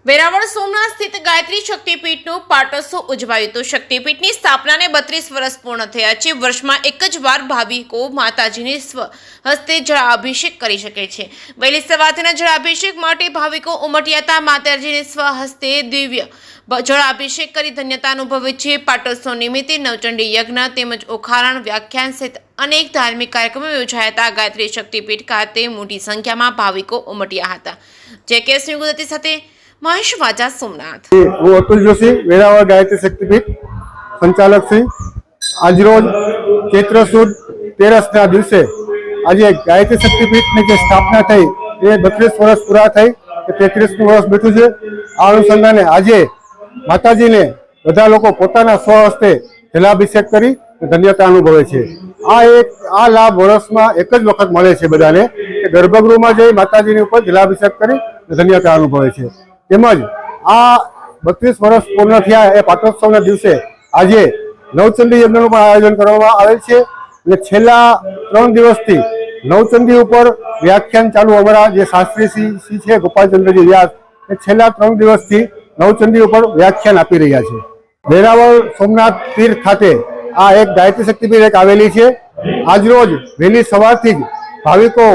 વેરાવળ સોમનાથ સ્થિત ગાયત્રી શક્તિપીઠનું પાટોત્સવ ઉજવાયું તો શક્તિપીઠની સ્થાપનાને 32 વર્ષ પૂર્ણ થયા છે। વર્ષમાં એક જ વાર ભાવિકો માતાજીને હસ્તે જળાભિષેક કરી શકે છે। વહેલી સવારથી જળાભિષેક માટે ભાવિકો ઉમટ્યા હતા। માતાજીને હસ્તે દિવ્ય જળાભિષેક કરી ધન્યતા અનુભવે છે। પાટોત્સવ નિમિત્તે નવચંડી યજ્ઞ તેમજ ઓખારણ વ્યાખ્યાન સહિત અનેક ધાર્મિક કાર્યક્રમો યોજાયા હતા। ગાયત્રી શક્તિપીઠ ખાતે મોટી સંખ્યામાં ભાવિકો ઉમટ્યા હતા। જે શ્રી ગુજરાતી સાથે મહેશ વાજા સોમનાથ। હું અતુલ જોશી વેરાવળ ગાયત્રી શક્તિપીઠ સંચાલક શ્રી। આજરોજ ચૈત્ર સુદ 13ના દિવસે આજે ગાયત્રી શક્તિપીઠની જે સ્થાપના થઈ એ 32 વર્ષ પૂરા થઈ, 33નું વર્ષ બેઠું છે। આ અનુસંધાને આજે માતાજીને બધા લોકો પોતાના સ્વહસ્તે જલાભિષેક કરી ધન્યતા અનુભવે છે। આ લાભ વર્ષમાં એક જ વખત મળે છે બધાને, કે ગર્ભગૃહમાં જઈ માતાજીની ઉપર જલાભિષેક કરી ધન્યતા અનુભવે છે। તેમજ આ 32 વર્ષ પૂર્ણ થયા એ પાટોત્સવના દિવસે આજે નવચંડી યજ્ઞનું પણ આયોજન કરવામાં આવેલ છે અને છેલ્લા 3 દિવસથી નવચંડી ઉપર વ્યાખ્યાન ચાલુ અમારા જે શાસ્ત્રી શ્રી છે ગોપાલચંદ્રજી વ્યાસ એ છેલ્લા 3 દિવસથી નવચંડી ઉપર વ્યાખ્યાન આપી રહ્યા છે। વેરાવળ સોમનાથ તીર્થ ખાતે આ એક ગાયત્રી શક્તિપીઠ એક આવેલી છે। આજરોજ વહેલી સવારથી જ ભાવિકો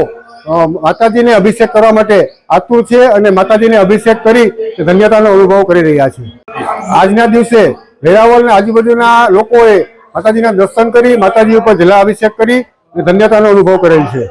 માતાજીને અભિષેક કરવા માટે આતુર છે અને માતાજીને અભિષેક કરી ધન્યતાનો અનુભવ કરી રહ્યા છે। આજના દિવસે વેરાવળના આજુબાજુના લોકોએ માતાજીના દર્શન કરી માતાજી ઉપર જલાભિષેક કરી ધન્યતાનો અનુભવ કરેલ છે।